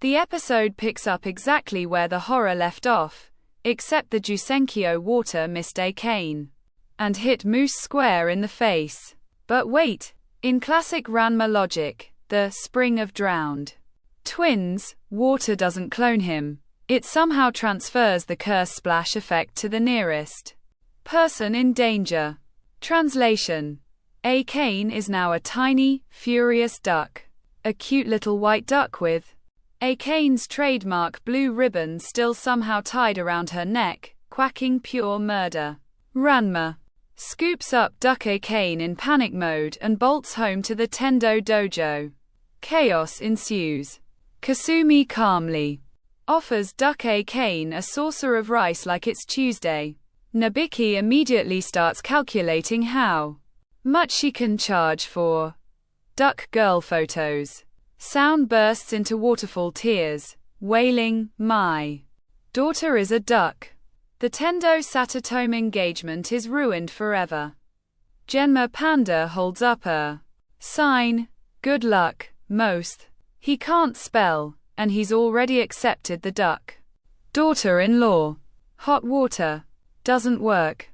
The episode picks up exactly where the horror left off, except the Jusenkyo water missed Akane and hit Mousse square in the face. But wait, in classic Ranma logic, the spring of drowned twins, water doesn't clone him. It somehow transfers the curse splash effect to the nearest person in danger. Translation: Akane is now a tiny, furious duck. A cute little white duck with Akane's trademark blue ribbon still somehow tied around her neck, quacking pure murder. Ranma scoops up Duck-Akane in panic mode and bolts home to the Tendo dojo. Chaos ensues. Kasumi calmly offers Duck-Akane a saucer of rice like it's Tuesday. Nabiki immediately starts calculating how much she can charge for duck girl photos. Soun bursts into waterfall tears, wailing, "My daughter is a duck." The Tendo Satatome engagement is ruined forever. Genma Panda holds up a sign. Good luck, Most. He can't spell, and he's already accepted the duck daughter-in-law. Hot water doesn't work.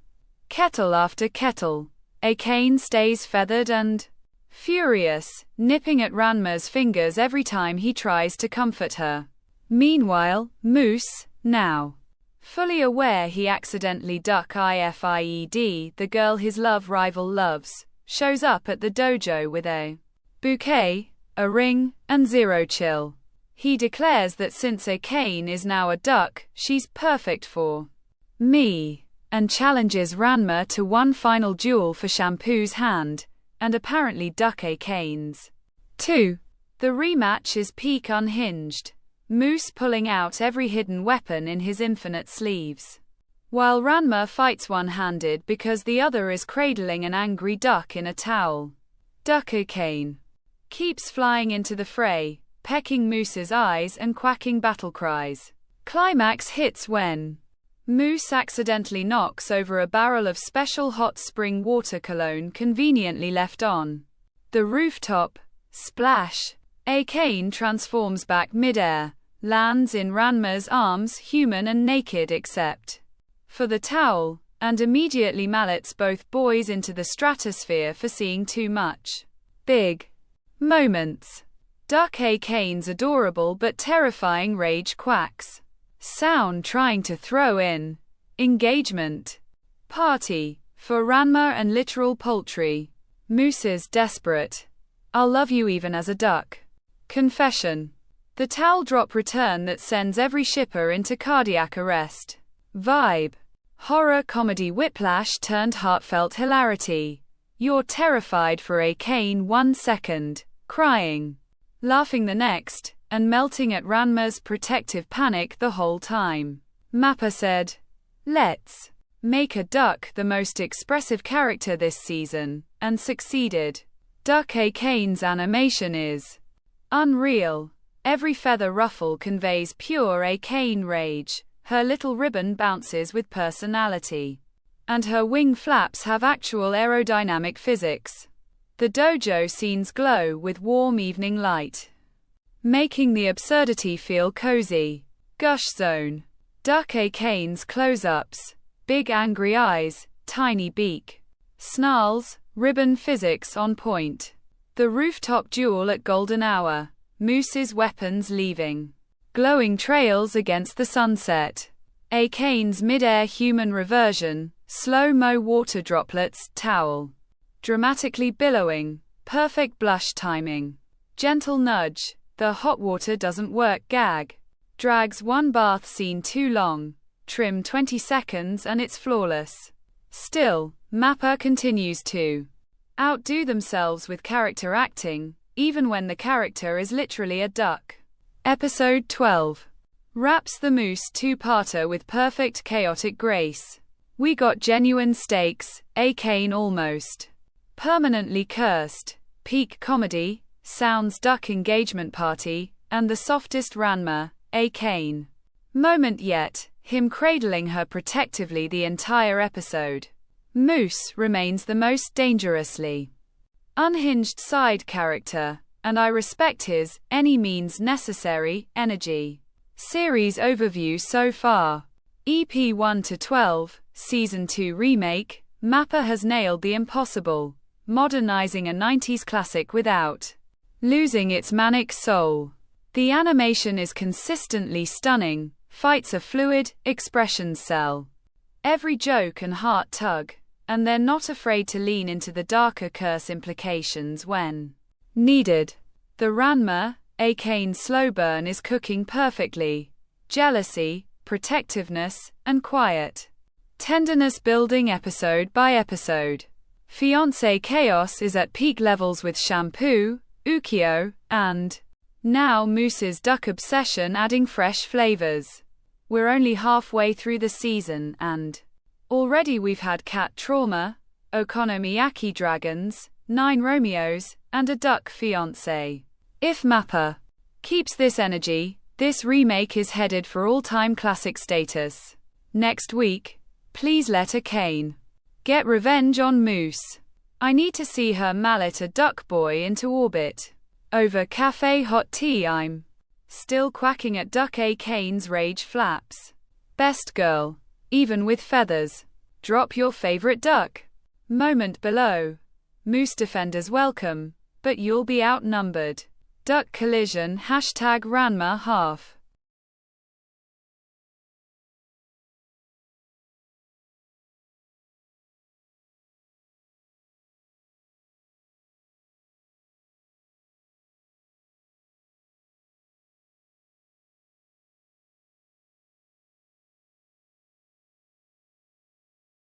Kettle after kettle. Akane stays feathered and furious, nipping at Ranma's fingers every time he tries to comfort her. Meanwhile, Mousse, now fully aware he accidentally duck-ifed the girl his love rival loves, shows up at the dojo with a bouquet, a ring, and zero chill. He declares that since Akane is now a duck, she's perfect for me, and challenges Ranma to one final duel for Shampoo's hand, and apparently Duck-Akane's too. The rematch is peak unhinged. Mousse pulling out every hidden weapon in his infinite sleeves, while Ranma fights one-handed because the other is cradling an angry duck in a towel. Duck-Akane keeps flying into the fray, pecking Mousse's eyes and quacking battle cries. Climax hits when Mousse accidentally knocks over a barrel of special hot spring water cologne conveniently left on the rooftop. Splash! Akane transforms back mid-air, lands in Ranma's arms, human and naked except for the towel, and immediately mallets both boys into the stratosphere for seeing too much. Big moments. Duck-Akane's adorable but terrifying rage quacks. Soun trying to throw in engagement party for Ranma and literal poultry. Mousse's desperate "I'll love you even as a duck" confession. The towel drop return that sends every shipper into cardiac arrest. Vibe. Horror comedy whiplash turned heartfelt hilarity. You're terrified for Akane 1 second, crying, laughing the next, and melting at Ranma's protective panic the whole time. Mappa said, "Let's make a duck the most expressive character this season," and succeeded. Duck-Akane's animation is unreal. Every feather ruffle conveys pure Akane rage, her little ribbon bounces with personality, and her wing flaps have actual aerodynamic physics. The dojo scenes glow with warm evening light, making the absurdity feel cozy. Gush zone. Duck-Akane's close-ups, big angry eyes, tiny beak, snarls, ribbon physics on point. The rooftop duel at golden hour, Mousse's weapons leaving glowing trails against the sunset. Akane's mid-air human reversion, slow-mo water droplets, towel dramatically billowing, perfect blush timing. Gentle nudge, the hot water doesn't work gag. Drags one bath scene too long. Trim 20 seconds and it's flawless. Still, Mappa continues to outdo themselves with character acting, even when the character is literally a duck. Episode 12 wraps the Mousse two-parter with perfect chaotic grace. We got genuine stakes, Akane almost permanently cursed, peak comedy, Soun's duck engagement party, and the softest Ranma, Akane moment yet, him cradling her protectively the entire episode. Mousse remains the most dangerously unhinged side character, and I respect his any means necessary energy. Series overview so far. EP 1 to 12, Season 2 remake. Mappa has nailed the impossible, modernizing a 90s classic without losing its manic soul. The animation is consistently stunning, fights are fluid, expressions sell every joke and heart tug, and they're not afraid to lean into the darker curse implications when needed. The Ranma, Akane slow burn is cooking perfectly. Jealousy, protectiveness, and quiet tenderness building episode by episode. Fiancée chaos is at peak levels with Shampoo, Ukiyo, and now MOUSSE'S duck obsession adding fresh flavors. We're only halfway through the season and already we've had cat trauma, okonomiyaki dragons, 9 Romeos, and a duck fiancé. If Mappa keeps this energy, this remake is headed for all-time classic status. Next week, please let Akane get revenge on Mousse. I need to see her mallet a duck boy into orbit. Over cafe hot tea I'm still quacking at Duck-Akane's rage flaps. Best girl, even with feathers. Drop your favorite duck. Moment below. Mousse defenders welcome, but you'll be outnumbered. Duck collision #Ranma half.